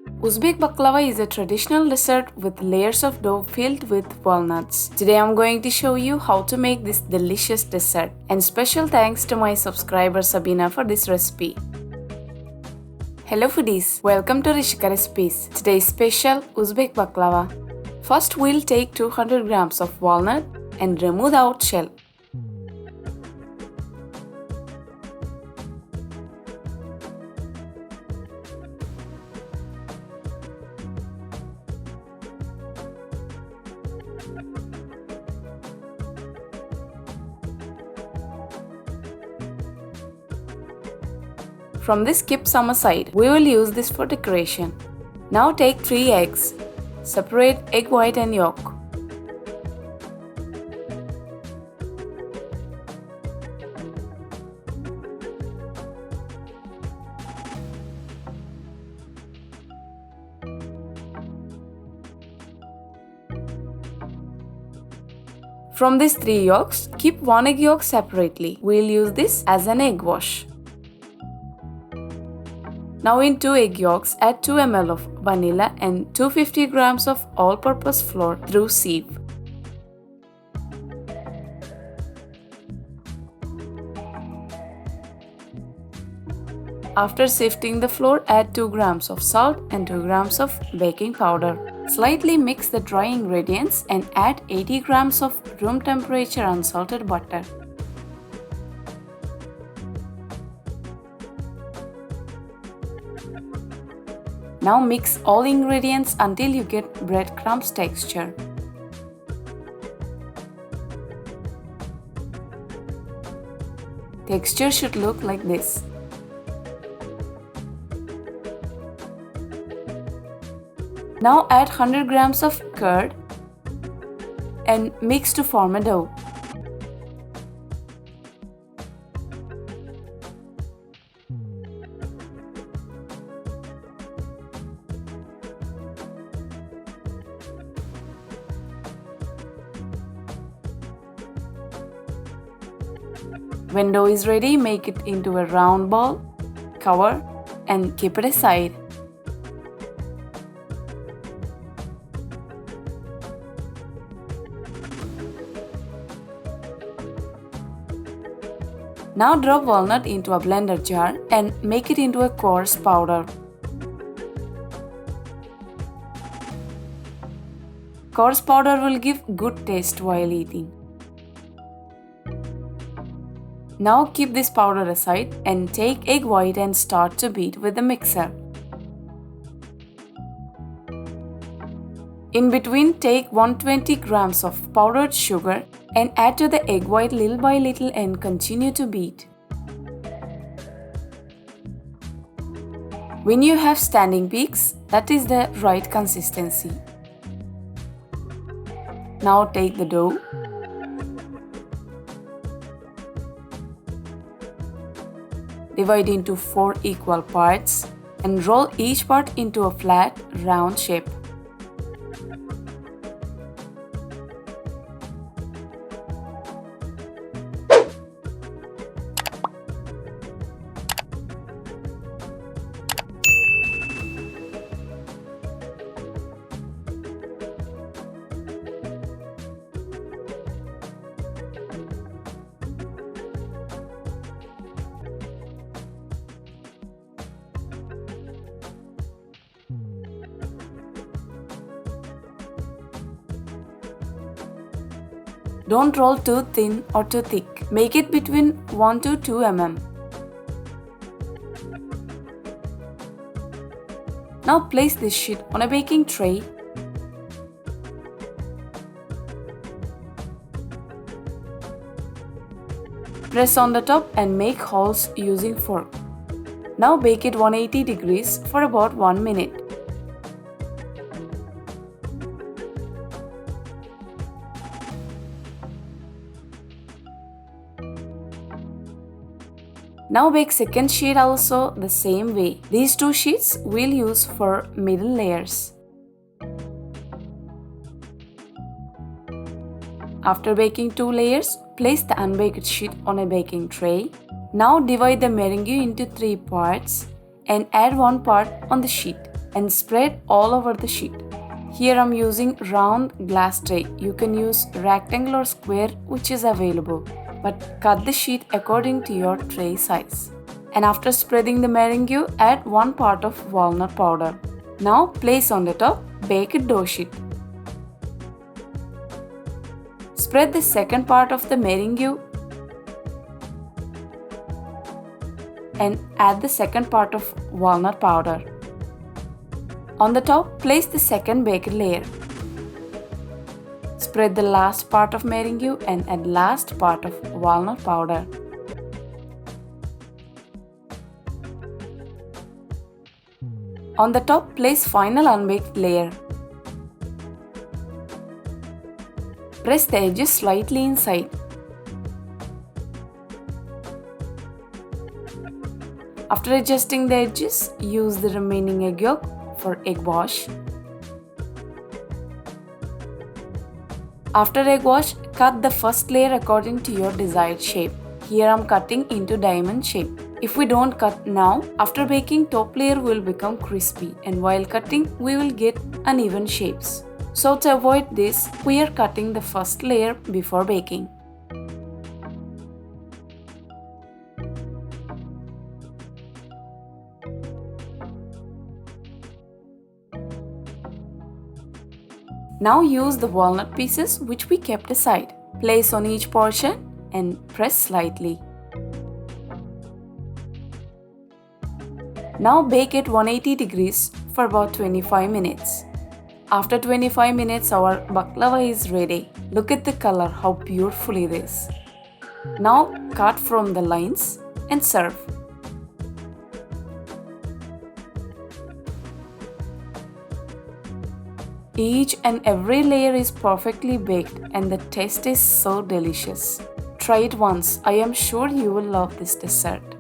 Uzbek baklava is a traditional dessert with layers of dough filled with walnuts. Today I'm going to show you how to make this delicious dessert. And special thanks to my subscriber Sabina for this recipe. Hello foodies, welcome to Rishika recipes. Today's special Uzbek baklava. First we'll take 200 grams of walnut and remove the out shell. From this keep some aside. We will use this for decoration. Now take 3 eggs. Separate egg white and yolk. From these 3 yolks, keep 1 egg yolk separately. We'll use this as an egg wash. Now in 2 egg yolks, add 2 ml of vanilla and 250 grams of all-purpose flour through sieve. After sifting the flour, add 2 grams of salt and 2 grams of baking powder. Slightly mix the dry ingredients and add 80 grams of room temperature unsalted butter. Now mix all ingredients until you get breadcrumbs texture. Texture should look like this. Now add 100 grams of curd and mix to form a dough. When dough is ready, make it into a round ball, cover and keep it aside. Now drop walnut into a blender jar and make it into a coarse powder. Coarse powder will give good taste while eating. Now keep this powder aside and take egg white and start to beat with the mixer. In between, take 120 grams of powdered sugar and add to the egg white little by little and continue to beat. When you have standing peaks, that is the right consistency. Now take the dough. Divide into 4 equal parts and roll each part into a flat, round shape. Don't roll too thin or too thick. Make it between 1 to 2 mm. Now place this sheet on a baking tray. Press on the top and make holes using fork. Now bake it 180 degrees for about 1 minute. Now bake second sheet also the same way. These 2 sheets we'll use for middle layers. After baking 2 layers, place the unbaked sheet on a baking tray. Now divide the meringue into 3 parts and add 1 part on the sheet. and spread all over the sheet. Here I'm using round glass tray. You can use rectangle or square, which is available, but cut the sheet according to your tray size. And after spreading the meringue, add 1 part of walnut powder. Now place on the top baked dough sheet. Spread the second part of the meringue and add the second part of walnut powder. On the top, place the second baked layer. Spread the last part of meringue and add last part of walnut powder. On the top, place final unbaked layer. Press the edges slightly inside. After adjusting the edges, use the remaining egg yolk for egg wash. After egg wash, cut the first layer according to your desired shape. Here I am cutting into diamond shape. If we don't cut now, after baking, top layer will become crispy, and while cutting, we will get uneven shapes. So to avoid this, we are cutting the first layer before baking. Now use the walnut pieces which we kept aside. Place on each portion and press slightly. Now bake at 180 degrees for about 25 minutes. After 25 minutes, our baklava is ready. Look at the color, how beautiful it is. Now cut from the lines and serve. Each and every layer is perfectly baked and the taste is so delicious. Try it once. I am sure you will love this dessert.